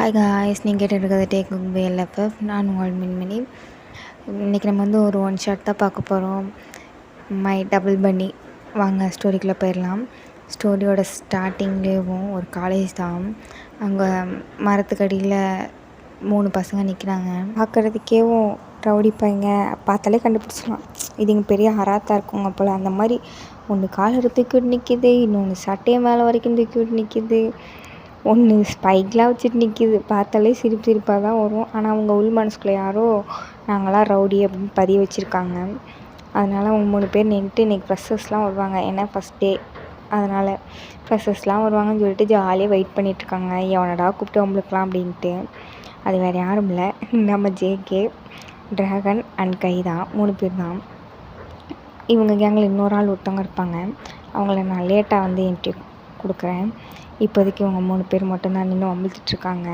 Hi guys, நீங்கள் கேட்டுருக்கிறது take book பிஎல்எஃப்எஃப். நான் உங்கள் மின்மினி. இன்றைக்கி நம்ம ஒரு ஒன் ஷாட் தான் பார்க்க போகிறோம். மை டபுள் பன்னி. வாங்க ஸ்டோரிக்குள்ளே போயிடலாம். ஸ்டோரியோட ஸ்டார்டிங்லேயும் ஒரு காலேஜ் தான். அங்கே மரத்துக்கடியில் 3 பசங்க நிற்கிறாங்க. பார்க்குறதுக்கேவும் ரவுடி பையங்க, பார்த்தாலே கண்டுபிடிச்சிடலாம் இதுங்க பெரிய ஹராத்தாக இருக்குங்க போல். அந்த மாதிரி ஒன்று காலரை தூக்கிவிட்டு நிற்கிது, இன்னொன்று சட்டையை மேலே வரைக்கும் தூக்கிவிட்டு நிற்கிது, ஒன்று ஸ்பைக்லாம் வச்சுட்டு நிற்கிது. பார்த்தாலே சிரிப்பாக தான் வரும். ஆனால் அவங்க உள் மனசுக்குள்ளே யாரோ நாங்களாம் ரவுடி அப்படின்னு பதிய வச்சுருக்காங்க. அதனால் அவங்க 3 பேர் நின்றுட்டு இன்றைக்கி ஃப்ரெஷர்ஸ்லாம் வருவாங்க. ஏன்னா ஃபஸ்ட் டே, அதனால் ஃப்ரெஷர்ஸ்லாம் வருவாங்கன்னு சொல்லிட்டு ஜாலியாக வெயிட் பண்ணிகிட்ருக்காங்க. எவனடா கூப்பிட்டு அவங்களுக்குலாம் அப்படின்ட்டு. அது வேறு யாரும் இல்லை, நம்ம ஜேகே, ட்ராகன் அண்ட் கை தான். 3 பேர் தான். இவங்க கேங்கில் இன்னொரு ஆள் ஒருத்தவங்க இருப்பாங்க. அவங்கள நான் லேட்டாக என்ட்ரி கொடுக்குறேன். இப்போதைக்கு இவங்க 3 பேர் மட்டும்தான் நின்று வம்பிழுத்துட்ருக்காங்க.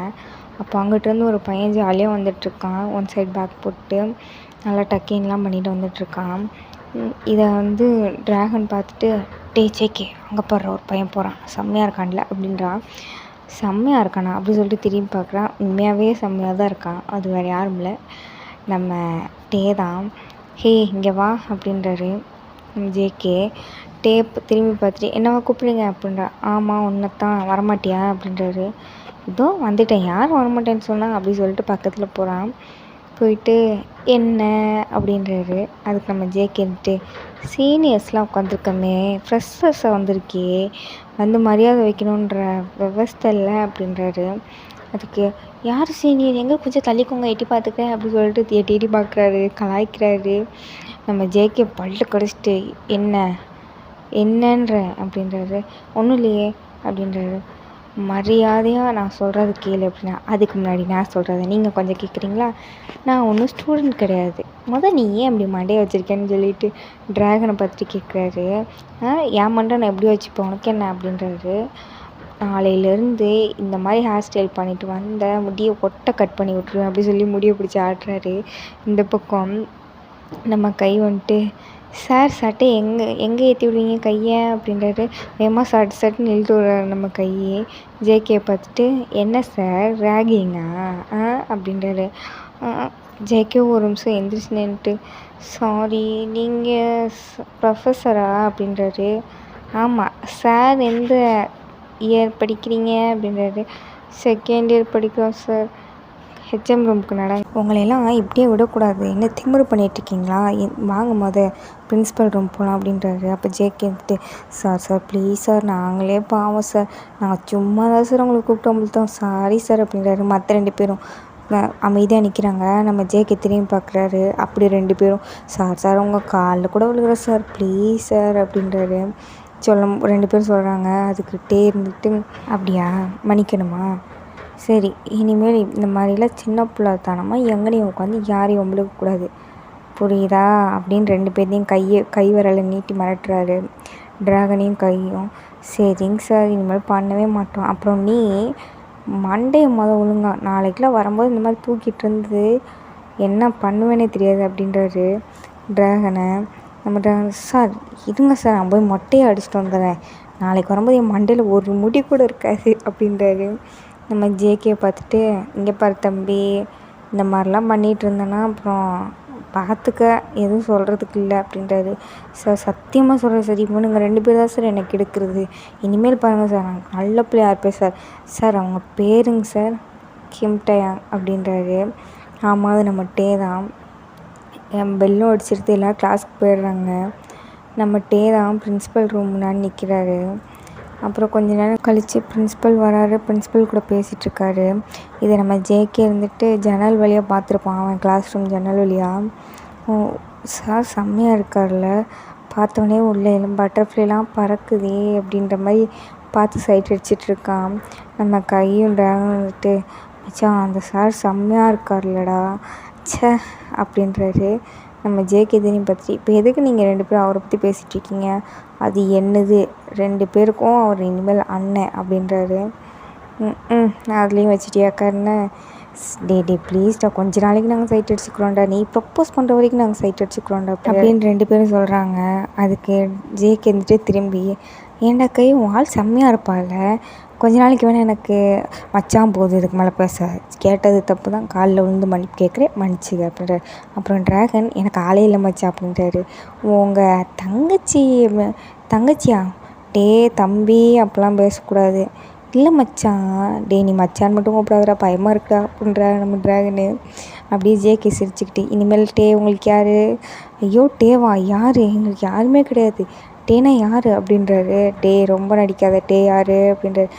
அப்போ அங்கிட்டேருந்து ஒரு பையன் ஜாலியாக வந்துட்டுருக்கான். ஒன் சைட் பேக் போட்டு நல்லா டக்கின்லாம் பண்ணிட்டு வந்துட்டுருக்கான். இதை ட்ராகன் பார்த்துட்டு, டே ஜேகே, அங்கே போடுற ஒரு பையன் போகிறான், செம்மையாக இருக்கான்ல அப்படின்றான். செம்மையாக இருக்கானா அப்படி சொல்லிட்டு திரும்பி பார்க்குறான். உண்மையாகவே செம்மையாக தான் இருக்கான். அது வேறு யாரும் இல்லை, நம்ம டே தான். ஹே இங்கே வா அப்படின்றாரு ஜேகே. டேப் திரும்பி பார்த்துட்டு, என்னவா கூப்பிடுங்க அப்படின்றா. ஆமாம் ஒன்றைத்தான், வரமாட்டியா அப்படின்றாரு. இதோ வந்துட்டேன், யார் வரமாட்டேன்னு சொன்னாங்க அப்படி சொல்லிட்டு பக்கத்தில் போகிறான். போயிட்டு என்ன அப்படின்றாரு. அதுக்கு நம்ம ஜேகே இருந்துட்டு, சீனியர்ஸ்லாம் உட்காந்துருக்கமே, ஃப்ரெஷர்ஸை வந்திருக்கே, மரியாதை வைக்கணுன்ற விவஸ்தை இல்லை அப்படின்றாரு. அதுக்கு யார் சீனியர், எங்கே கொஞ்சம் தள்ளிக்கோங்க, எட்டி பார்த்துக்க அப்படி சொல்லிட்டு எட்டி பார்க்குறாரு, கலாய்க்கிறாரு. நம்ம ஜேகே பல்லு கடிச்சிட்டு, என்னன்ற அப்படின்றாரு. ஒன்றும் இல்லையே அப்படின்றாரு. மரியாதையாக நான் சொல்கிறது கேளு அப்படின்னா, அதுக்கு முன்னாடி நான் சொல்கிறத நீங்கள் கொஞ்சம் கேட்குறீங்களா? நான் ஒன்றும் ஸ்டூடெண்ட் கிடையாது, நீ ஏன் அப்படி மண்டையை வச்சுருக்கேன்னு சொல்லிட்டு ட்ராகனை பார்த்துட்டு கேட்குறாரு. என் மண்டை நான் எப்படி வச்சுப்பேன், உனக்கு என்ன அப்படின்றாரு. நாளையிலேருந்து இந்த மாதிரி ஹேர் ஸ்டைல் பண்ணிவிட்டு வந்த முடியை கட் பண்ணி விட்ருவேன் அப்படி சொல்லி முடியை பிடிச்சி ஆடுறாரு. இந்த பக்கம் நம்ம கை சார் சட்டை எங்கே ஏற்றி விடுவீங்க கையை அப்படின்றாரு. வேகமாக சட்டுன்னு இழுத்து விடுறாரு நம்ம கையை. ஜேகே பார்த்துட்டு, என்ன சார் ரேகிங்கா அப்படின்றாரு. ஜேகே ஒரு நிமிஷம் எந்திரிச்சு நின்றுட்டு, சாரி நீங்கள் ப்ரொஃபஸரா அப்படின்றாரு. ஆமாம் சார், எந்த இயர் படிக்கிறீங்க அப்படின்றாரு. செகண்ட் இயர் படிக்கிறோம் சார். ஹெச்எம் ரூமுக்கு உங்களையெல்லாம் இப்படியே விடக்கூடாது, என்ன திமிரு பண்ணிகிட்ருக்கீங்களா, வாங்க பிரின்ஸிபல் ரூம் போகலாம் அப்படின்றாரு. அப்போ ஜேகே சார் ப்ளீஸ் சார், நாங்களே பாவம் சார், நாங்கள் சும்மா தான் சார் உங்களை கூப்பிட்டு வந்துட்டோம், சாரி சார் அப்படின்றாரு. மற்ற 2 பேரும் அமைதியாக நிற்கிறாங்க. நம்ம ஜேகே திரும்பி பார்க்குறாரு. அப்படி 2 பேரும், சார் உங்கள் காலில் கூட விழுகிற சார், ப்ளீஸ் சார் அப்படின்றாரு. 2 பேரும் சொல்கிறாங்க. அதுக்கிட்டே இருந்துட்டு, அப்படியா மன்னிக்கணுமா, சரி இனிமேல் இந்த மாதிரிலாம் சின்ன பிள்ளைத்தனமாக எங்கேயும் உட்காந்து யாரையும் வம்பிழுக்கக்கூடாது, புரியுதா அப்படின்னு 2 பேர்த்தையும் கை விரலை நீட்டி மிரட்டுறாரு. ட்ராகனையும் கையும். சரிங்க சார், இனிமேல் பண்ணவே மாட்டோம். அப்புறம் நீ மண்டையை ஒழுங்கா நாளைக்கெலாம் வரும்போது இந்த மாதிரி தூக்கிட்டு இருந்து என்ன பண்ணுவேனே தெரியாது அப்படின்றாரு ட்ராகனை. நம்ம ட்ராகன், சார் இருங்க சார், நான் போய் மொட்டையை அடிச்சுட்டு வந்துடுறேன், நாளைக்கு வரும்போது என் மண்டையில் ஒரு முடி கூட இருக்காது அப்படின்றாரு. நம்ம ஜேகே பார்த்துட்டு, இங்கே பாரு தம்பி, இந்த மாதிரிலாம் பண்ணிகிட்டு இருந்தேன்னா அப்புறம் பார்த்துக்க, எதுவும் சொல்கிறதுக்கு இல்லை அப்படின்றாரு. சார் சத்தியமாக சொல்கிறேன் சார், இப்போ நீங்கள் 2 பேர் தான் சார் எனக்கு எடுக்கிறது, இனிமேல் பாருங்கள் சார், நான் நல்ல பிள்ளையா இருப்பேன் சார். சார் அவங்க பேருங்க சார், கிம்டயாங் அப்படின்றாரு. ஆமாம் அது நம்ம டே தான். என் பெல்லும் அடிச்சிருது, எல்லோரும் கிளாஸுக்கு போயிடுறாங்க. நம்ம டே தான் பிரின்ஸிபல் ரூம் முன்னாடி நிற்கிறாரு. அப்புறம் கொஞ்ச நேரம் கழித்து பிரின்ஸிபல் வராரு. பிரின்ஸிபல் கூட பேசிகிட்ருக்காரு. இதை நம்ம ஜேகே ஜன்னல் வழியாக பார்த்துருப்பான், அவன் கிளாஸ் ரூம் ஜன்னல் வழியாக. சார் செம்மையாக இருக்கார்ல, பார்த்தோன்னே உள்ளே பட்டர்ஃப்ளைலாம் பறக்குதே அப்படின்ற மாதிரி பார்த்து சைட் அடிச்சிட்ருக்கான். நம்ம கையும் ட்ராகன் மச்சான் அந்த சார் செம்மையாக இருக்கார்லடா ச்சே அப்படின்றாரு. நம்ம ஜேகே திரும்பி பார்த்துட்டு, இப்போ எதுக்கு நீங்கள் 2 பேரும் அவரை பற்றி பேசிகிட்ருக்கீங்க, அது என்னது, 2 பேருக்கும் அவர் இனிமேல் அண்ணன் அப்படின்றாரு. அதுலேயும் வச்சுட்டியாக்காருன்னு, டே ப்ளீஸ்டா, கொஞ்ச நாளைக்கு நாங்கள் சைட் அடிச்சுக்கிறோம்டா, நீ ப்ரப்போஸ் பண்ணுற வரைக்கும் நாங்கள் சைட் அடிச்சுக்கிறோம்டா அப்படின்னு 2 பேரும் சொல்கிறாங்க. அதுக்கு ஜேகே திரும்பி, ஏன்டா கை, உன் ஆள் செம்மையாக இருப்பாள், கொஞ்ச நாளைக்கு வேணால் எனக்கு மச்சான் போதும் இதுக்கு மேலே பேச, கேட்டது தப்பு தான், காலில் விழுந்து மன்னிப்பு கேட்குறேன், மன்னிச்சிடு அப்படின்றாரு. அப்புறம் டிராகன் எனக்கு ஆளே இல்லை மச்சான் அப்படின்றாரு. உங்கள் தங்கச்சியா? டே தம்பி அப்போல்லாம் பேசக்கூடாது. இல்லை மச்சான். டே நீ மச்சான் மட்டும் கூப்பிடாதடா, பயமாக இருக்குடா அப்படின்றா நம்ம டிராகனு. அப்படியே ஜேகே சிரிச்சுக்கிட்டு, இனிமேல் டே உங்களுக்கு யார்? ஐயோ டேவா? யார்? எங்களுக்கு யாருமே கிடையாது. டேனா யார் அப்படின்றாரு. டே ரொம்ப நடிக்காத, டே யார் அப்படின்றாரு.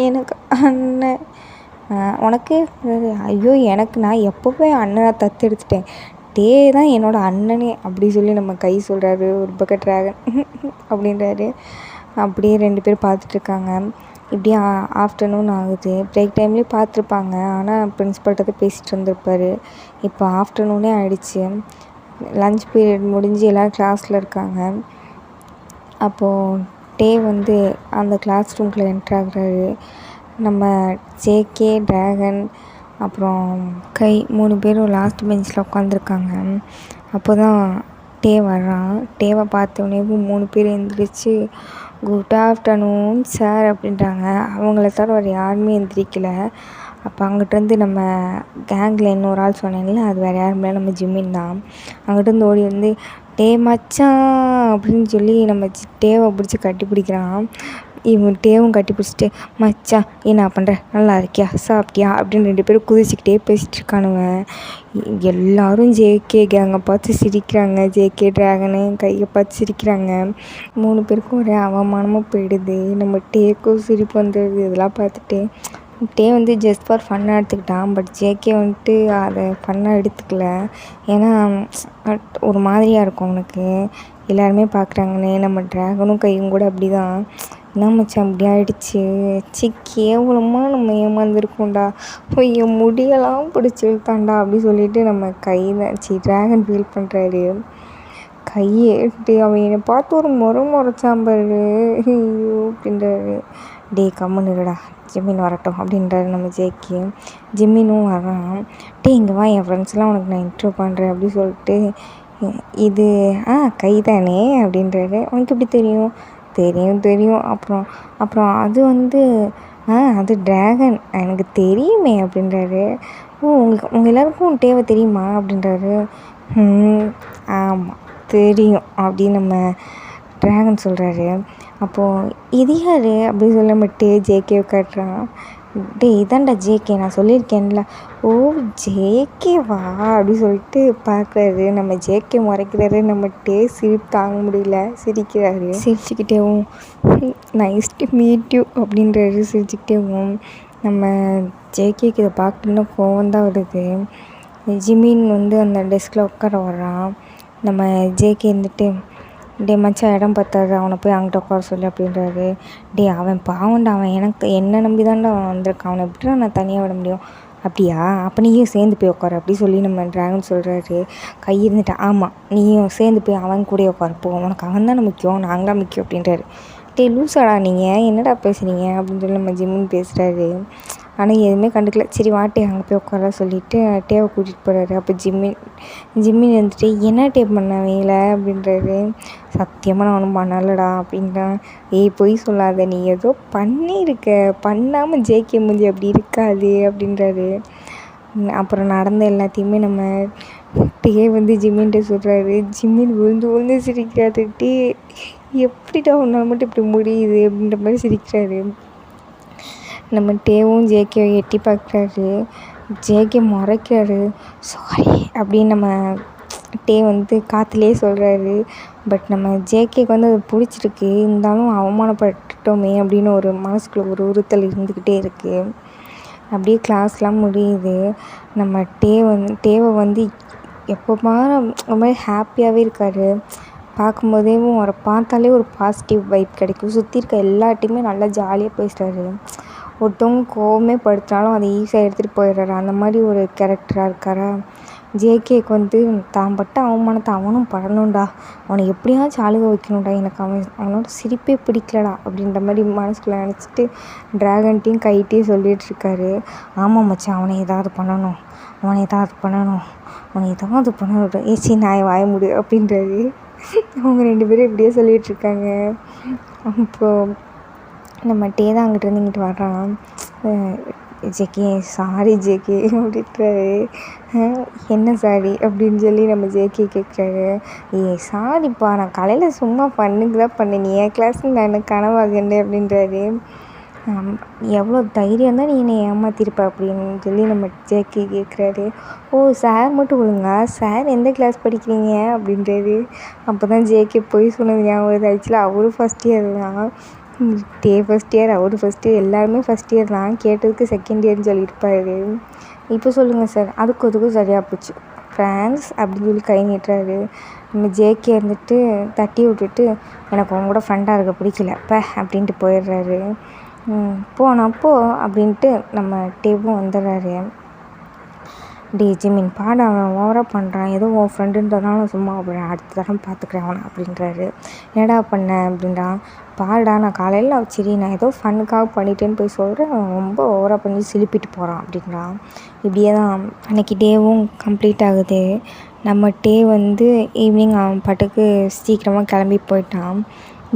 எனக்கு அண்ணன். உனக்கு? ஐயோ எனக்கு நான் எப்போவே அண்ணனை தத்தெடுத்துட்டேன், டே தான் என்னோடய அண்ணனே அப்படி சொல்லி நம்ம கை சொல்கிறாரு ஒரு பக்கம் டிராகன் அப்படின்றாரு. அப்படியே 2 பேர் பார்த்துட்ருக்காங்க. இப்படியே ஆஃப்டர்நூன் ஆகுது. பிரேக் டைம்லேயே பார்த்துருப்பாங்க, ஆனால் பிரின்ஸ்பல்கிட்ட தான் பேசிகிட்டு இருந்திருப்பார். இப்போ ஆஃப்டர்நூனே ஆகிடுச்சு. லஞ்ச் பீரியட் முடிஞ்சு எல்லோரும் கிளாஸில் இருக்காங்க. அப்போது டே வந்து அந்த கிளாஸ் ரூம்குள்ளே என்ட்ராகிறாரு. நம்ம ஜேகே, டிராகன், அப்புறம் 3 பேரும் லாஸ்ட் பெஞ்சில் உட்காந்துருக்காங்க. அப்போ தான் டே வர்றான். டேவை பார்த்தோன்னே 3 பேர் எழுந்திரிச்சு குட் ஆஃப்டர்நூன் சார் அப்படின்றாங்க. அவங்கள தவிர வேறு யாருமே எந்திரிக்கலை. அப்போ அங்கிட்டேருந்து நம்ம கேங்கில் இன்னொரு ஆள் சொன்னேன்ல, அது வேறு யாரும் இல்லை, நம்ம ஜிம்மின் தான். அங்கிட்டேருந்து ஓடி வந்து டே மச்சான் அப்படின்னு சொல்லி நம்ம டேவை பிடிச்சி கட்டி பிடிக்கிறான். இவன் டேவும் கட்டி பிடிச்சிட்டு மச்சான் என்ன பண்ணுற, நல்லா இருக்கியா, சாப்பிட்டியா அப்படின்னு 2 பேரும் குதிச்சுக்கிட்டே பேசிகிட்டு இருக்கானுவன். எல்லோரும் ஜேகே கேங்கை பார்த்து சிரிக்கிறாங்க. ஜேகே டிராகனு கையை பார்த்து சிரிக்கிறாங்க. 3 பேருக்கும் ஒரே அவமானமாக போயிடுது. நம்ம டேக்கும் சிரிப்பு வந்துடுது. இதெல்லாம் பார்த்துட்டு டே வந்து ஜஸ்ட் ஃபார் ஃபன்னாக எடுத்துக்கிட்டான். பட் ஜேகே வந்துட்டு அதை ஃபன்னாக எடுத்துக்கல. ஏன்னா ஒரு மாதிரியாக இருக்கும் அவனுக்கு, எல்லாருமே பார்க்குறாங்கன்னு. நம்ம டிராகனும் கையும் கூட அப்படி தான், என்ன மச்சான் அப்படி ஆகிடுச்சு, கேவலமாக நம்ம ஏமாந்துருக்கோண்டா, என் முடியெல்லாம் பிடிச்சிருக்காண்டா அப்படி சொல்லிட்டு நம்ம டிராகன் ஃபீல் பண்ணுறாரு. கையை எடுத்து அவன் என்னை பார்த்து ஒரு முறைச்சாம்பாரு. ஐயோ அப்படின்றாரு. டே கம்முன்னு இருடா, ஜிம்மின் வரட்டும் அப்படின்றாரு நம்ம ஜேகே. ஜிம்மினும் வரான். டே இங்கே வா, என் ஃப்ரெண்ட்ஸ்லாம் உனக்கு நான் இன்ட்ரோ பண்ணுறேன் அப்படி சொல்லிட்டு, இது கை தானே அப்படின்றாரு. உனக்கு எப்படி தெரியும்? தெரியும். அப்புறம் அது வந்து அது டிராகன், எனக்கு தெரியுமே அப்படின்றாரு. உங்கள் எல்லாருக்கும் டேவை தெரியுமா அப்படின்றாரு. ஆமாம் தெரியும் அப்படின்னு நம்ம டிராகன் சொல்கிறாரு. அப்போது இது யார் அப்படின்னு சொல்ல மட்டும் ஜேகே காட்டுறான். டே இதான்டா ஜேகே, நான் சொல்லியிருக்கேன்ல. ஓ ஜேகேவா அப்படி சொல்லிட்டு பார்க்குறாரு. நம்ம ஜேகே முறைக்கிறாரு. நம்ம சிரிப்பு தாங்க முடியல, சிரிக்கிறாரு. சிரிச்சுக்கிட்டேவும் நைஸ் டு மீட் யூ அப்படின்றாரு. சிரிச்சுக்கிட்டேவும் நம்ம ஜேகேக்கு இதை பார்க்கணுன்னா கோவம் தான் வருது. ஜிமின் வந்து அந்த டெஸ்கில் உட்கார வர்றான். நம்ம ஜேகே இருந்துட்டு டே மச்சான் இடம் பத்தாது, அவனை போய் அங்கிட்ட உட்கார சொல்லு அப்படின்றாரு. டே அவன் பாவண்டா, அவன் என்னை நம்பி தான்டா அவன் வந்திருக்கான், அவனை எப்படி நான் தனியாக விட முடியும்? அப்படியா, அப்போ நீயும் சேர்ந்து போய் உட்கார அப்படி சொல்லி நம்ம டிராகன் சொல்கிறாரு. கை இருந்துட்டு ஆமாம் நீயும் சேர்ந்து போய் அவன் கூட உட்காரப்போ, உனக்கு அவன் தானே முக்கியம், நாங்களாம் முக்கியம் அப்படின்றாரு. டே லூஸாடா நீங்கள், என்னடா பேசுகிறீங்க அப்படின்னு சொல்லி நம்ம ஜிம்மின் பேசுகிறாரு. ஆனால் எதுவுமே கண்டுக்கல. சரி வாட்டே அங்கே போய் உட்கார சொல்லிவிட்டு டேவை கூட்டிகிட்டு போகிறாரு. அப்போ ஜிம்மின் வந்துட்டு என்ன டே பண்ண வேலை அப்படின்றாரு. சத்தியமாக நான் ஒன்றும் பண்ணலடா அப்படின்றான். ஏய் பொய் சொல்லாத, நீ ஏதோ பண்ணியிருக்க, பண்ணாமல் ஜேகே மூஞ்சி அப்படி இருக்காது அப்படின்றாரு. அப்புறம் நடந்த எல்லாத்தையுமே நம்ம டே வந்து ஜிம்மின்கிட்ட சொல்கிறாரு. ஜிம்மின் விழுந்து சிரிக்கிறாரு. டே எப்படிடா உன்னால் மட்டும் இப்படி முடியுது அப்படின்ற மாதிரி சிரிக்கிறாரு. நம்ம டேவும் ஜேகேவை எட்டி பார்க்குறாரு. ஜேகே முறைக்கிறாரு. சாரி அப்படின்னு நம்ம டே வந்து காற்றுலேயே சொல்கிறாரு. பட் நம்ம ஜேகேக்கு வந்து அது பிடிச்சிருக்கு, இருந்தாலும் அவமானப்பட்டுட்டோமே அப்படின்னு ஒரு மனசுக்குள்ளே ஒரு உறுத்தல் இருந்துக்கிட்டே இருக்குது. அப்படியே கிளாஸ்லாம் முடியுது. நம்ம டேவை வந்து எப்போமா ஒரு மாதிரி ஹாப்பியாகவே இருக்கார். பார்க்கும்போதேவும் அவரை பார்த்தாலே ஒரு பாசிட்டிவ் வைப் கிடைக்கும். சுற்றி இருக்க எல்லாட்டையுமே நல்லா ஜாலியாக பேசுகிறாரு. ஒருத்தவங்க கோவமே படுத்தினாலும் அதை ஈஸியாக எடுத்துகிட்டு போயிடுறாரு. அந்த மாதிரி ஒரு கேரக்டராக இருக்காரா. ஜேகேக்கு வந்து தான் பட்ட அவமானத்தை அவனும் படணும்டா, அவனை எப்படியாச்சும் அழுக வைக்கணும்டா, எனக்கு அவனோட சிரிப்பே பிடிக்கலடா அப்படின்ற மாதிரி மனசுக்குள்ளே நினச்சிட்டு டிராகன்ட்டையும் கைட்டையும் சொல்லிகிட்ருக்காரு. ஆமாம் மச்சான், அவனை ஏதாவது பண்ணணும் ஏச்சி நான் வாய முடி அப்படின்றாரு. அவங்க 2 பேரும் இப்படியே சொல்லிகிட்ருக்காங்க. அப்போது நம்ம டே தான் அங்கிட்டேருந்து இங்கிட்டு வர்றான். ஜேகே சாரி ஜேகே அப்படின்றாரு. என்ன சாரி அப்படின்னு சொல்லி நம்ம ஜேகே கேட்குறாரு. சாரிப்பா நான் காலையில் சும்மா பண்ணுக்கு தான் பண்ணேன், நீ என் கிளாஸில் நான் கனவாகண்டேன் அப்படின்றாரு. எவ்வளோ தைரியம் தான் நீ என்னை ஏமாத்திருப்ப அப்படின்னு சொல்லி நம்ம ஜேகே கேட்குறாரு. ஓ சார் மட்டும் ஒழுங்கா, சார் எந்த கிளாஸ் படிக்கிறீங்க அப்படின்றாரு. அப்போ தான் ஜேகே போய் சொன்னது ஞாபகம் வருது. ஆக்சுவலாக அவரும் ஃபஸ்ட் இயர் தான், டே ஃபஸ்ட் இயர், அவரு ஃபஸ்ட் இயர், எல்லாருமே ஃபஸ்ட் இயர் தான். கேட்டதுக்கு செகண்ட் இயர்னு சொல்லியிருப்பாரு. இப்போ சொல்லுங்கள் சார். அதுக்கும் சரியாக போச்சு. ஃப்ரான்ஸ் அப்படின்னு சொல்லி கை நீட்டுறாரு. நம்ம ஜேகே இருந்துட்டு தட்டி விட்டுட்டு எனக்கு உங்க கூட ஃப்ரெண்டாக இருக்க பிடிக்கல அப்படின்ட்டு போயிடுறாரு. போ அப்படின்ட்டு நம்ம டேவும் வந்துடுறாரு. ஜிமின் பாட அவன் ஓவராக பண்ணுறான், ஏதோ உன் ஃப்ரெண்டுன்றதுனால சும்மா போகிறேன், அடுத்த தரம் பார்த்துக்கிறேன் அவனை அப்படின்றாரு. என்னடா பண்ண அப்படின்றான். பாடா நான் காலையில் சரி நான் ஏதோ ஃபன்னுக்காக பண்ணிட்டேன்னு போய் சொல்கிறேன், ரொம்ப ஓவராக பண்ணி சிலிப்பிட்டு போகிறான் அப்படின்றான். இப்படியே தான் அன்றைக்கி டேவும் கம்ப்ளீட் ஆகுது. நம்ம டே ஈவினிங் அவன் பாட்டுக்கு சீக்கிரமாக கிளம்பி போயிட்டான்.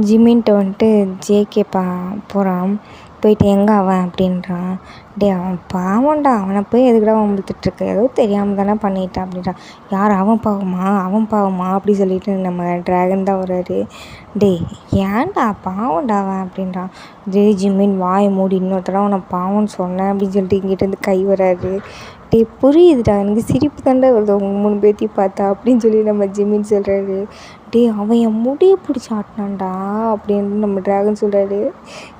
ஜிமின்ட்டு வந்துட்டு ஜேகே போகிறான். போயிட்டு எங்கே அவன் அப்படின்றான். அவன் பாவம்டா, அவனை போய் எதுக்குடா வம்பிழுத்துட்ருக்க, ஏதோ தெரியாமல் தானே பண்ணிட்டான் அப்படின்றான். யார் அவன் பாவமா அப்படி சொல்லிட்டு நம்ம ட்ராகன் தான் வர்றாரு. ஏன்டா பாவம்டா அவன் அப்படின்றான். ஜிமின் வாயை மூடி, இன்னொருத்தடவை அவனை பாவம்னு சொன்னேன் அப்படின்னு சொல்லிட்டு இங்கிட்டேருந்து கை வராரு. புரியுதுடா, எனக்கு சிரிப்பு தாண்டா வருது அவங்க 3 பேர்த்தையும் பார்த்தா அப்படின்னு சொல்லி நம்ம ஜிமின் சொல்கிறாரு. அவன் என் முடியை பிடிச்சி ஆட்டினான்டா அப்படின்னு நம்ம ட்ராகன் சொல்கிறாரு.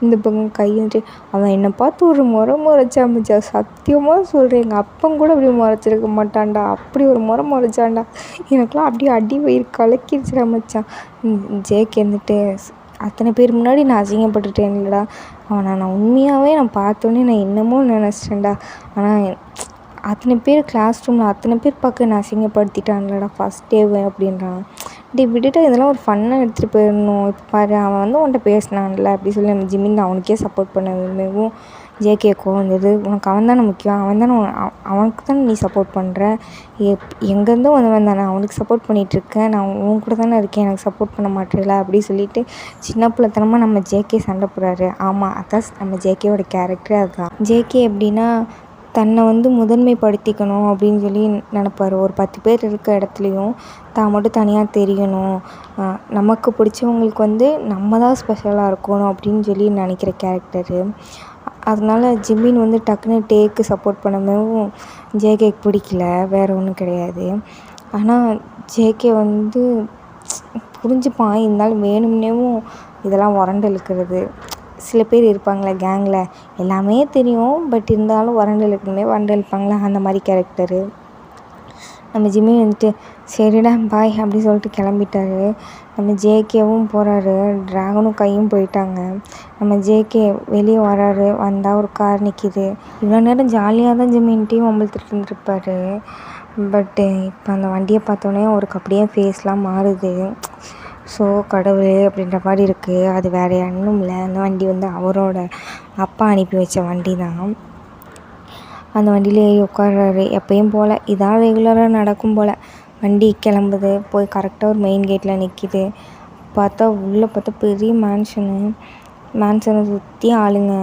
இந்த பக்கம் கை அவன் என்னை பார்த்து ஒரு முறைச்சா மச்சான், சத்தியமாக சொல்கிறேன் எங்கள் அப்பன் கூட அப்படி முறைச்சிருக்க மாட்டான்டா, அப்படி ஒரு முறைச்சான்டா, எனக்குலாம் அப்படியே அடி வயிறு கலக்கிடுச்சுடா மச்சான். ஜேகே அத்தனை பேர் முன்னாடி நான் அசிங்கப்பட்டுட்டேன் இல்லைடா, அவனை நான் உண்மையாகவே நான் பார்த்தோன்னே நான் என்னமோ நினச்சிட்டேன்டா, ஆனால் அத்தனை பேர் கிளாஸ் ரூமில் அத்தனை பேர் பார்க்க நான் அசிங்கப்படுத்திட்டான்லடா ஃபஸ்ட் டேவே அப்படின்றான். விட்டுட்டு இதெல்லாம் ஒரு ஃபன்னாக எடுத்துகிட்டு போயிடணும். இப்போ பாரு அவன் உன்கிட்ட பேசினான்ல அப்படி சொல்லி நம்ம ஜிமின் அவனுக்கே சப்போர்ட் பண்ணவும் ஜேகேக்கும் வந்தது. உனக்கு அவன் தானே முக்கியம், அவனுக்கு தானே நீ சப்போர்ட் பண்ணுற, எங்கேருந்தோ வந்தவன் தானே, அவனுக்கு சப்போர்ட் பண்ணிகிட்ருக்கேன், நான் உன் கூட தானே இருக்கேன், எனக்கு சப்போர்ட் பண்ண மாட்டேல அப்படி சொல்லிட்டு சின்ன பிள்ளைத்தனமாக நம்ம ஜேகே சண்டை போடுறாரு. ஆமாம், அதான் நம்ம ஜேகேவோட கேரக்டரே அதுதான். ஜேகே எப்படின்னா தன்னை முதன்மைப்படுத்திக்கணும் அப்படின்னு சொல்லி நினப்பார். ஒரு 10 பேர் இருக்க இடத்துலையும் தான் மட்டும் தனியாக தெரியணும், நமக்கு பிடிச்சவங்களுக்கு நம்ம தான் ஸ்பெஷலாக இருக்கணும் அப்படின்னு சொல்லி நினைக்கிற கேரக்டரு. அதனால ஜிமின் டக்குன்னு டேக்கு சப்போர்ட் பண்ணவும் ஜேகேக்கு பிடிக்கல, வேறு ஒன்றும் கிடையாது. ஆனால் ஜேகே புரிஞ்சுப்பான், இருந்தாலும் வேணும்னேவும் இதெல்லாம் உரண்டு இழுக்கிறது. சில பேர் இருப்பாங்களே கேங்கில், எல்லாமே தெரியும் பட் இருந்தாலும் வறண்டு இழுப்பாங்களே, அந்த மாதிரி கேரக்டரு. நம்ம ஜிமின் சரிடா பாய் அப்படி சொல்லிட்டு கிளம்பிட்டாரு. நம்ம ஜேகேவும் போகிறாரு, ட்ராகனும் கையும் போயிட்டாங்க. நம்ம ஜேகே வெளியே வராரு, வந்தால் ஒரு கார் நிற்கிது. இவ்வளோ நேரம் ஜாலியாக தான் ஜிமின்ட்டையும் வம்பிழுத்துட்டு இருந்துருப்பாரு. பட்டு இப்போ அந்த வண்டியை பார்த்தோன்னே அவருக்கு அப்படியே ஃபேஸ்லாம் மாறுது. ஸோ கடவுளே அப்படின்ற மாதிரி இருக்குது. அது வேறு ஒன்றும் இல்லை, அந்த வண்டி அவரோட அப்பா அனுப்பி வச்ச வண்டி தான். அந்த வண்டியில் ஏறி உட்கார்றாரு. எப்பயும் போல் இதான் ரெகுலராக நடக்கும் போல். வண்டி கிளம்புது, போய் கரெக்டாக ஒரு மெயின் கேட்டில் நிற்கிது. உள்ளே பார்த்தா பெரிய மேன்ஷனை சுற்றி ஆளுங்க.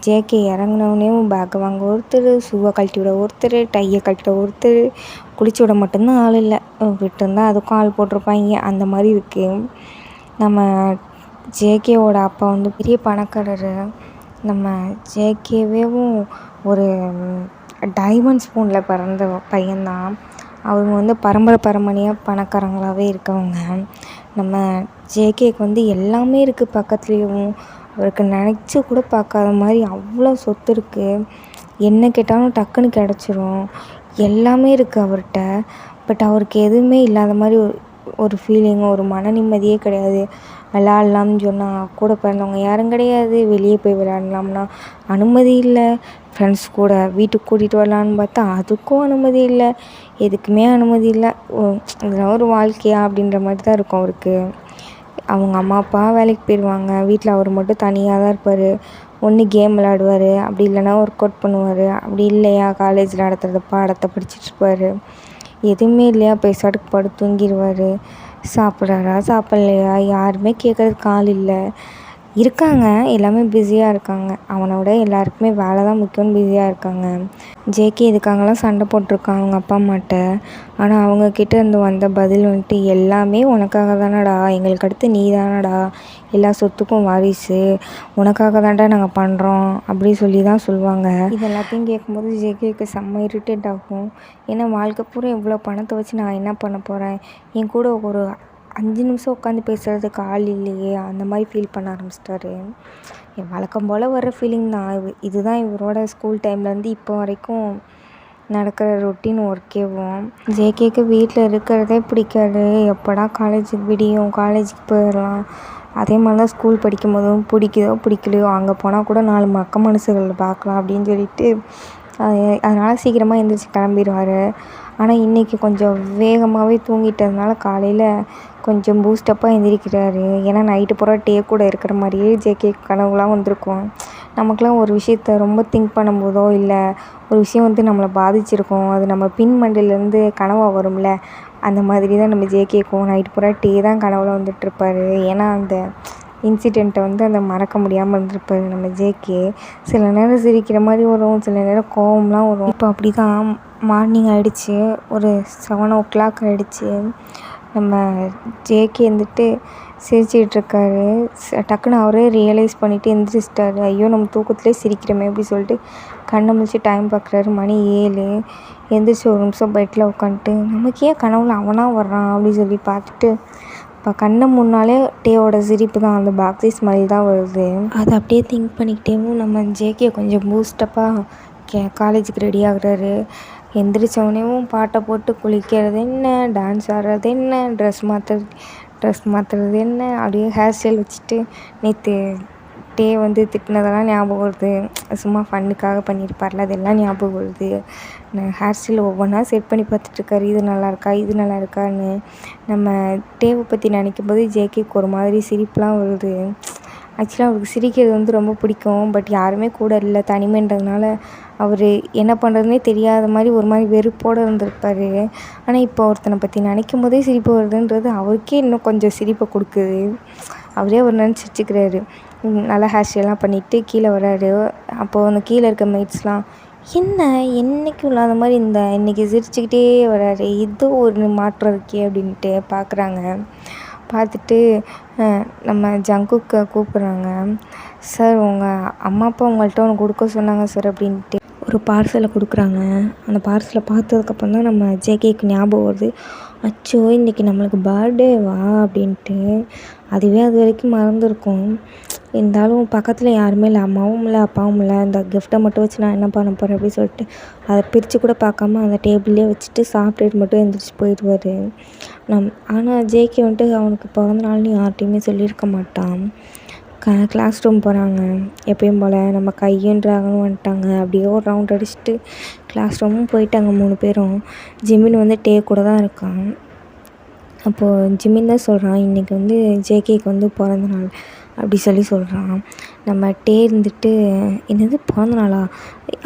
ஜேகே இறங்கினவுடனே பேக்கை வாங்க ஒருத்தர், ஷூவை கழட்டி விட ஒருத்தர், டையை கழட்ட ஒருத்தர், குளிச்சு விட மட்டும்தான் ஆள் இல்லை, விட்டுருந்தா அதுக்கும் ஆள் போட்டிருப்பாங்க. அந்த மாதிரி இருக்குது. நம்ம ஜேகேவோட அப்பா பெரிய பணக்காரர். நம்ம ஜேகேவேவும் ஒரு டைமண்ட் ஸ்பூனில் பிறந்த பையன்தான். அவங்க பரம்பரையாக பணக்காரங்களாகவே இருக்கவங்க. நம்ம ஜேகேக்கு எல்லாமே இருக்குது பக்கத்துலேயும், அவருக்கு நினச்சி கூட பார்க்காத மாதிரி அவ்வளோ சொத்து இருக்குது. என்ன கேட்டாலும் டக்குன்னு கிடச்சிரும், எல்லாமே இருக்குது அவர்கிட்ட. பட் அவருக்கு எதுவுமே இல்லாத மாதிரி ஒரு ஃபீலிங்கு, ஒரு மன நிம்மதியே கிடையாது. விளாட்லாம்னு சொன்னால் கூட பிறந்தவங்க யாரும் கிடையாது, வெளியே போய் விளையாடலாம்னா அனுமதி இல்லை, ஃப்ரெண்ட்ஸ் கூட வீட்டுக்கு கூட்டிகிட்டு வரலான்னு பார்த்தா அதுக்கும் அனுமதி இல்லை, எதுக்குமே அனுமதி இல்லை. இதெல்லாம் ஒரு வாழ்க்கையா அப்படின்ற மாதிரி தான் இருக்கும் அவருக்கு. அவங்க அம்மா அப்பா வேலைக்கு போயிடுவாங்க, வீட்டில் அவர் மட்டும் தனியாக தான் இருப்பார். ஒன்று கேம் விளாடுவார், அப்படி இல்லைனா ஒர்க் அவுட் பண்ணுவார், அப்படி இல்லையா காலேஜில் நடத்துகிறத பாடத்தை படிச்சிட்ருப்பார். எதுவுமே இல்லையா பேசாட்டுக்கு படுத்து தூங்கிடுவார். சாப்பிட்றாரா சாப்பிட்லையா யாருமே கேட்குறதுக்கு ஆள் இல்லை. இருக்காங்க, எல்லாமே பிஸியாக இருக்காங்க. அவனோட எல்லாருக்குமே வேலை தான் முக்கியம்னு பிஸியாக இருக்காங்க. ஜேகே இதுக்காகலாம் சண்டை போட்டிருக்கான் அவங்க அப்பா அம்மாட்ட. ஆனால் அவங்கக்கிட்ட இருந்து வந்த பதில் வந்துட்டு, எல்லாமே உனக்காக தானடா, எங்களுக்கு அடுத்து நீ தானடா எல்லா சொத்துக்கும் வாரிசு, உனக்காக தான்டா நாங்கள் பண்ணுறோம் அப்படி சொல்லி தான் சொல்லுவாங்க. இது எல்லாத்தையும் கேட்கும்போது ஜேகேக்கு செம்ம இரிட்டேட் ஆகும். ஏன்னா வாழ்க்கை பூரா இவ்வளோ பணத்தை வச்சு நான் என்ன பண்ண போகிறேன், என் கூட ஒரு 5 நிமிஷம் உட்காந்து பேசுகிறதுக்கு ஆள் இல்லையே, அந்த மாதிரி ஃபீல் பண்ண ஆரம்பிச்சிட்டாரு. வழக்கம் போல் வர ஃபீலிங் தான். இதுதான் இவரோட ஸ்கூல் டைம்லேருந்து இப்போ வரைக்கும் நடக்கிற ரொட்டீன் ஒர்க்கேவும். ஜேகேக்கு வீட்டில் இருக்கிறதே பிடிக்காது. எப்படா காலேஜுக்கு விடியும், காலேஜுக்கு போயிடலாம். அதே மாதிரி தான் ஸ்கூல் படிக்கும் போதும் பிடிக்குதோ பிடிக்கலையோ அங்கே போனால் கூட 4 மக்க மனுஷங்களை பார்க்கலாம் அப்படின்னு சொல்லிட்டு அதனால் சீக்கிரமாக எழுந்திரிச்சி கிளம்பிடுவார். ஆனால் இன்றைக்கி கொஞ்சம் வேகமாகவே தூங்கிட்டதுனால காலையில் கொஞ்சம் பூஸ்டப்பாக எழுந்திரிக்கிறாரு. ஏன்னா நைட்டு பூரா டே கூட இருக்கிற மாதிரியே ஜேகே கனவுலாம் வந்திருக்கும். நமக்குலாம் ஒரு விஷயத்த ரொம்ப திங்க் பண்ணும்போதோ இல்லை ஒரு விஷயம் வந்து நம்மளை பாதிச்சிருக்கோம், அது நம்ம பின் மண்டையிலேருந்து கனவாக வரும்ல, அந்த மாதிரி தான் நம்ம ஜேகேக்கும் நைட்டு பூரா டே தான் கனவுல வந்துட்டுருப்பார். ஏன்னா அந்த இன்சிடெண்ட்டை வந்து அந்த மறக்க முடியாமல் இருந்திருப்பாரு நம்ம ஜேகே. சில நேரம் சிரிக்கிற மாதிரி வரும், சில நேரம் கோவம்லாம் வரும். இப்போ அப்படி தான் மார்னிங் ஆகிடுச்சு, ஒரு 7:00 ஆகிடுச்சு. நம்ம ஜேகே வந்துட்டு சிரிச்சிட்ருக்காரு. டக்குன்னு அவரே ரியலைஸ் பண்ணிவிட்டு எந்திரிச்சிட்டாரு. ஐயோ நம்ம தூக்கத்துலேயே சிரிக்கிறோமே அப்படி சொல்லிட்டு கண்ணை முழிச்சு டைம் பார்க்குறாரு. மணி 7. எந்திரிச்சு ஒரு நிமிஷம் பெட்டில் உட்காந்துட்டு நமக்கு ஏன் கனவுல அவனாக வர்றான் அப்படின்னு சொல்லி பார்த்துட்டு இப்போ கண்ணை முன்னாலே டேவோட சிரிப்பு தான், அந்த பாக்ஸி ஸ்மைல் தான் வருது. அதை அப்படியே திங்க் பண்ணிக்கிட்டேவும் நம்ம ஜேகே கொஞ்சம் பூஸ்டப்பாக காலேஜுக்கு ரெடி ஆகுறாரு. எந்திரிச்சவனேவும் பாட்டை போட்டு குளிக்கிறது என்ன, டான்ஸ் ஆடுறது என்ன, ட்ரெஸ் மாற்றுறது என்ன, அப்படியே ஹேர் ஸ்டைல் வச்சுட்டு நேற்று டே வந்து திட்டினதெல்லாம் ஞாபகம் வருது. சும்மா ஃபன்னுக்காக பண்ணியிருப்பார்ல, அதெல்லாம் ஞாபகம் வருது. ஹேர் ஸ்டைல் ஒவ்வொன்றா செட் பண்ணி பார்த்துட்ருக்காரு. இது நல்லாயிருக்கா, இது நல்லா இருக்கான்னு. நம்ம டேவை பற்றி நினைக்கும் போது ஜேகேக்கு ஒரு மாதிரி சிரிப்புலாம் வருது. ஆக்சுவலாக அவருக்கு சிரிக்கிறது வந்து ரொம்ப பிடிக்கும். பட் யாருமே கூட இல்லை, தனிமைன்றதுனால அவர் என்ன பண்ணுறதுனே தெரியாத மாதிரி ஒரு மாதிரி வெறுப்போடு இருந்திருப்பார். ஆனால் இப்போ ஒருத்தனை பற்றி நினைக்கும் போதே சிரிப்பு வருதுன்றது அவருக்கே இன்னும் கொஞ்சம் சிரிப்பை கொடுக்குது. அவரே ஒரு நினச்சி வச்சுக்கிறாரு. நல்லா ஹேர் ஸ்டைல்லாம் பண்ணிவிட்டு கீழே வராரு. அப்போது அந்த கீழே இருக்க மெய்ட்ஸ்லாம் என்ன என்றைக்கும் இல்லாத மாதிரி இன்றைக்கி சிரிச்சுக்கிட்டே வராரு, ஏதோ ஒரு மாற்றம் இருக்கே அப்படின்ட்டு பார்க்குறாங்க. பார்த்துட்டு நம்ம ஜங்குக்கை கூப்பிட்றாங்க. சார் உங்கள் அம்மா அப்பா உங்கள்கிட்ட ஒன்று கொடுக்க சொன்னாங்க சார் அப்படின்ட்டு ஒரு பார்சலை கொடுக்குறாங்க. அந்த பார்சலை பார்த்ததுக்கப்புறம் தான் நம்ம ஜேகேக்கு ஞாபகம் வருது, அச்சோ இன்றைக்கி நம்மளுக்கு பர்த்டேவா அப்படின்ட்டு. அதுவே அது வரைக்கும் மறந்துருக்கும். இருந்தாலும் பக்கத்தில் யாருமே இல்லை, அம்மாவும் இல்லை அப்பாவும் இல்லை. அந்த கிஃப்ட்டை மட்டும் வச்சு நான் என்ன பண்ண போகிறேன் அப்படின்னு சொல்லிட்டு அதை பிரித்து கூட பார்க்காம அந்த டேபிள்லேயே வச்சுட்டு சாப்பிட்டுட்டு மட்டும் எழுந்திரிச்சு போயிடுவார். ஆனால் ஜேகே வந்துட்டு அவனுக்கு பிறந்த நாள்னு யார்கிட்டையுமே சொல்லியிருக்க மாட்டான். கிளாஸ் ரூம் போகிறாங்க எப்பயும் போல். நம்ம கையன்றாங்கன்னு வந்துட்டாங்க. அப்படியே ஒரு ரவுண்ட் அடிச்சுட்டு கிளாஸ் ரூமும் போயிட்டாங்க 3 பேரும். ஜிமின் வந்து டே கூட தான் இருக்கான். அப்போது ஜிமின் தான் சொல்கிறான், இன்றைக்கி வந்து ஜேகேக்கு வந்து பிறந்த நாள் அப்படி சொல்கிறான். நம்ம டே இருந்துட்டு என்னது பிறந்த நாளா,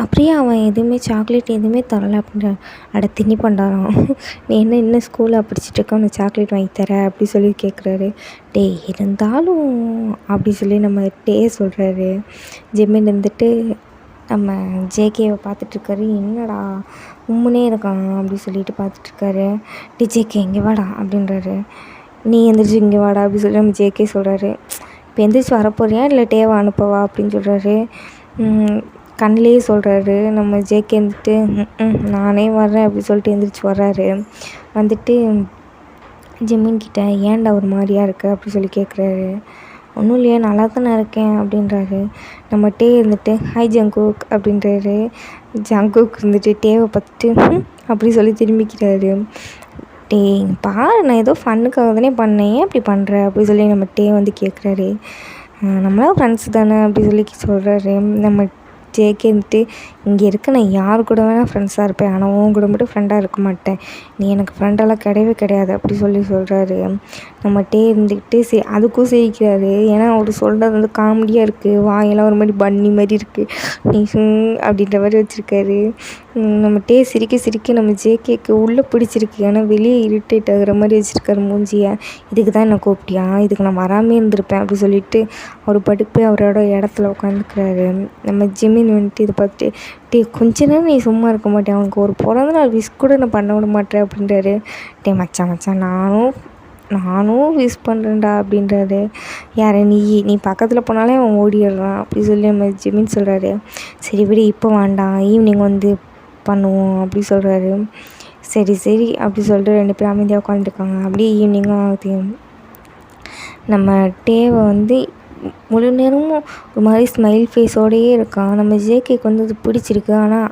அப்படியே அவன் எதுவுமே சாக்லேட் எதுவுமே தரலை அப்படின்ற. அட தின்னி பண்ணாரான், நீ என்ன இன்னும் ஸ்கூலில் படிச்சுட்டு இருக்க, உனக்கு சாக்லேட் வாங்கி தர அப்படி சொல்லி கேட்குறாரு. டே இருந்தாலும் அப்படி சொல்லி நம்ம டே சொல்கிறாரு. ஜிமின் இருந்துட்டு நம்ம ஜேகேவை பார்த்துட்ருக்காரு. என்னடா உம்முனே இருக்கான் அப்படி சொல்லிட்டு பார்த்துட்ருக்காரு. டி ஜேகே இங்கே வாடா அப்படின்றாரு. நீ எந்திரிச்சு இங்கே வாடா அப்படி சொல்லி நம்ம ஜேகே சொல்கிறாரு. இப்போ எந்திரிச்சு வரப்போறியா இல்லை டேவை அனுப்பவா அப்படின்னு சொல்கிறாரு. கண்ணிலேயே சொல்கிறாரு. நம்ம ஜேகே வந்துட்டு நானே வர்றேன் அப்படி சொல்லிட்டு எந்திரிச்சு வர்றாரு. வந்துட்டு ஜிமின் கிட்ட ஏன்டா ஒரு மாதிரியாக இருக்குது அப்படி சொல்லி கேட்குறாரு. ஒன்றும் இல்லையா, நல்லா தானே இருக்கேன் அப்படின்றாரு. நம்ம டே இருந்துட்டு ஹாய் ஜங்குக் அப்படின்றாரு. ஜங்குக் இருந்துட்டு டேவை பார்த்துட்டு அப்படி சொல்லி திரும்பிக்கிறாரு. டே பாரு, நான் ஏதோ ஃபன்னுக்காக தானே பண்ணேன், ஏன் அப்படி பண்ணுற அப்படி சொல்லி நம்ம டே வந்து கேட்குறாரு. நம்மளாம் ஃப்ரெண்ட்ஸ் தானே அப்படி சொல்லி சொல்கிறாரு. நம்ம ஜேகே இருந்துட்டு இங்கே இருக்க நான் யார் கூட வேணால் ஃப்ரெண்ட்ஸாக இருப்பேன், ஆனால் உன் கூட மட்டும் ஃப்ரெண்டாக இருக்க மாட்டேன், நீ எனக்கு ஃப்ரெண்டெல்லாம் கிடையவே கிடையாது அப்படி சொல்கிறாரு. நம்மகிட்டே இருந்துக்கிட்டு அதுக்கும் சிரிக்கிறாரு. ஏன்னா அவர் சொல்கிறது வந்து காமெடியாக இருக்குது, வாயெல்லாம் ஒரு மாதிரி பன்னி மாதிரி இருக்குது, நீ அப்படின்ற மாதிரி வச்சுருக்காரு. நம்மகிட்டே சிரிக்க சிரிக்க நம்ம ஜேகேக்கு உள்ளே பிடிச்சிருக்கு, ஆனால் வெளியே இரிட்டேட் ஆகுற மாதிரி வச்சுருக்காரு மூஞ்சியை. இதுக்கு தான் என்னை கூப்பிட்டியா, இதுக்கு நான் வராமே இருந்திருப்பேன் அப்படி சொல்லிட்டு அவர் பாட்டுக்கு போய் அவரோட இடத்துல உட்காந்துக்கிறாரு. நம்ம ஜிமின் வந்துட்டு இதை பார்த்துட்டு கொஞ்ச நேரம் நீ சும்மா இருக்க மாட்டேன், அவனுக்கு ஒரு பிறந்த நாள் விஷ் கூட நான் பண்ண விட மாட்டேன் அப்படின்றாரு. மச்சான் நானும் விஷ் பண்ணுறேன்டா அப்படின்றாரு. யாரை நீ பக்கத்தில் போனாலே அவன் ஓடிடுறான் அப்படி சொல்லி நம்ம ஜிமின் சொல்கிறாரு. சரி விடு இப்போ வேண்டாம், ஈவினிங் வந்து பண்ணுவோம் அப்படி சொல்கிறாரு. சரி அப்படி சொல்லிட்டு 2 பேரும் அமைதியாக உட்காந்துருக்காங்க. அப்படியே ஈவினிங்காக ஆகுது. நம்ம டேவை வந்து முழு நேரமும் ஒரு மாதிரி ஸ்மைல் ஃபேஸோடையே இருக்கான். நம்ம ஜேகேக்கு வந்து அது பிடிச்சிருக்கு, ஆனால்